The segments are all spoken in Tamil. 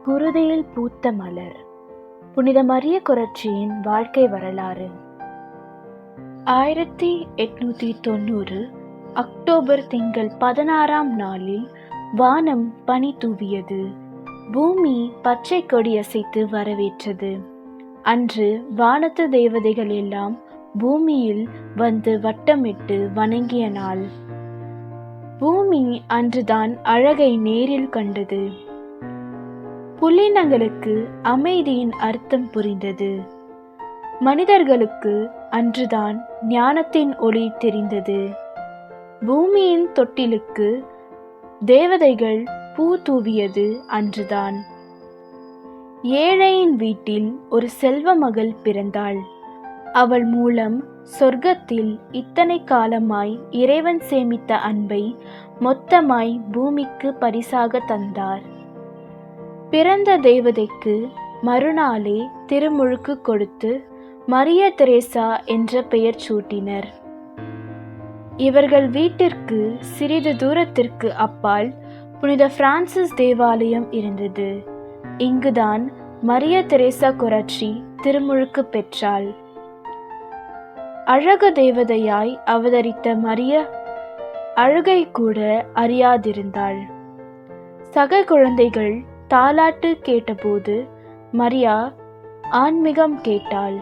குருதியில் பூத்த மலர். புனித மரிய கொரட்சியின் வாழ்க்கை வரலாறு. 1890 அக்டோபர் திங்கள் 16ஆம் நாளில் வானம் பனி தூவியது. பூமி பச்சை கொடி அசைத்து வரவேற்றது. அன்று வானத்து தேவதைகள் எல்லாம் பூமியில் வந்து வட்டமிட்டு வணங்கிய நாள். பூமி அன்றுதான் அழகை நேரில் கண்டது. புள்ளினங்களுக்கு அமைதியின் அர்த்தம் புரிந்தது. மனிதர்களுக்கு அன்றுதான் ஞானத்தின் ஒளி தெரிந்தது. பூமியின் தொட்டிலுக்கு தேவதைகள் பூ தூவியது அன்றுதான். ஏழையின் வீட்டில் ஒரு செல்வ மகள் பிறந்தாள். அவள் மூலம் சொர்க்கத்தில் இத்தனை காலமாய் இறைவன் சேமித்த அன்பை மொத்தமாய் பூமிக்கு பரிசாக தந்தார். பிறந்த தேவதைக்கு மறுநாளே திருமுழுக்கு கொடுத்து மரிய தெரேசா என்ற பெயர் சூட்டினர். இவர்கள் வீட்டிற்கு சிறிது தூரத்திற்கு அப்பால் புனித பிரான்சிஸ் தேவாலயம் இருந்தது. இங்குதான் மரிய தெரேசா கொரட்சி திருமுழுக்கு பெற்றாள். அழகு தேவதையாய் அவதரித்த மரிய அழுகை கூட அறியாதிருந்தாள். சக குழந்தைகள் தாலாட்டு கேட்டபோது மரியா ஆன்மீகம் கேட்டாள்.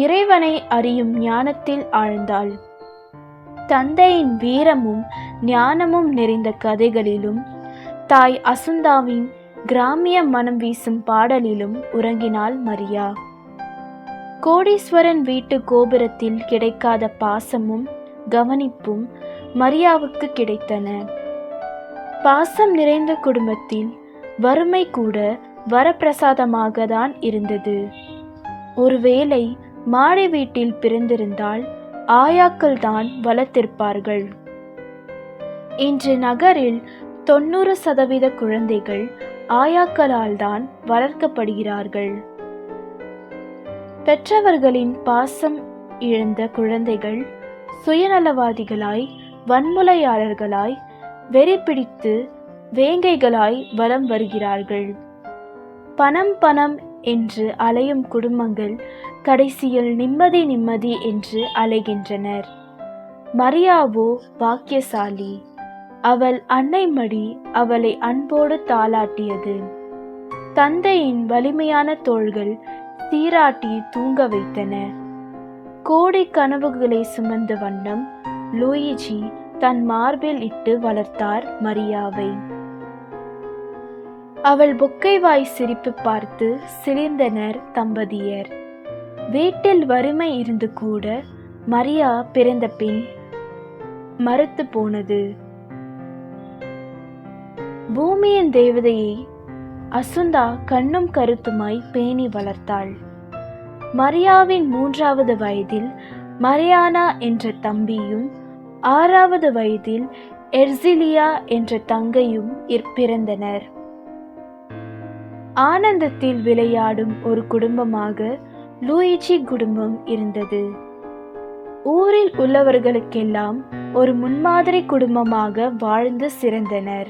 இறைவனை அறியும் ஞானத்தில் ஆழ்ந்தாள். தந்தையின் வீரமும் ஞானமும் நிறைந்த கதைகளிலும் தாய் அசுந்தாவின் கிராமிய மனம் வீசும் பாடலிலும் உறங்கினாள் மரியா. கோடீஸ்வரன் வீட்டு கோபுரத்தில் கிடைக்காத பாசமும் கவனிப்பும் மரியாவுக்கு கிடைத்தன. பாசம் நிறைந்த குடும்பத்தில் வறுமை கூட வரப்பிரசாதமாக தான் இருந்தது. ஒருவேளை மாடி வீட்டில் பிறந்திருந்தால் ஆயாக்கள் தான் வளர்த்திருப்பார்கள். இன்று நகரில் 90% குழந்தைகள் ஆயாக்களால் தான் வளர்க்கப்படுகிறார்கள். பெற்றவர்களின் பாசம் இழந்த குழந்தைகள் சுயநலவாதிகளாய், வன்முறையாளர்களாய், வெறி பிடித்து வேங்கைகளாய் வலம் வருகிறார்கள். பணம் பணம் என்று அலையும் குடும்பங்கள் கடைசியில் நிம்மதி நிம்மதி என்று அலைகின்றனர். மரியாவோ பாக்கியசாலி. அவள் அன்னை மடி அவளை அன்போடு தாளாட்டியது. தந்தையின் வலிமையான தோள்கள் சீராட்டி தூங்க வைத்தன. கோடி கனவுகளை சுமந்த வண்ணம் லூயிஜி தன் மார்பில் இட்டு வளர்த்தார் மரியாவை. அவள் பொக்கைவாய் சிரிப்பு பார்த்து சிலிர்ந்தனர் தம்பதியர். வீட்டில் வறுமை இருந்து கூட மரியா பிறந்த பின் மறுத்து போனது. பூமியின் தேவதையை அசுந்தா கண்ணும் கருத்துமாய் பேணி வளர்த்தாள். மரியாவின் 3வது வயதில் மரியானா என்ற தம்பியும் 6வது வயதில் எர்சிலியா என்ற தங்கையும் பிறந்தனர். ஆனந்தத்தில் விளையாடும் ஒரு குடும்பமாக லூயிஜி குடும்பம் இருந்தது. ஊரில் உள்ளவர்களுக்கெல்லாம் ஒரு முன்மாதிரி குடும்பமாக வாழ்ந்து சிறந்தனர்.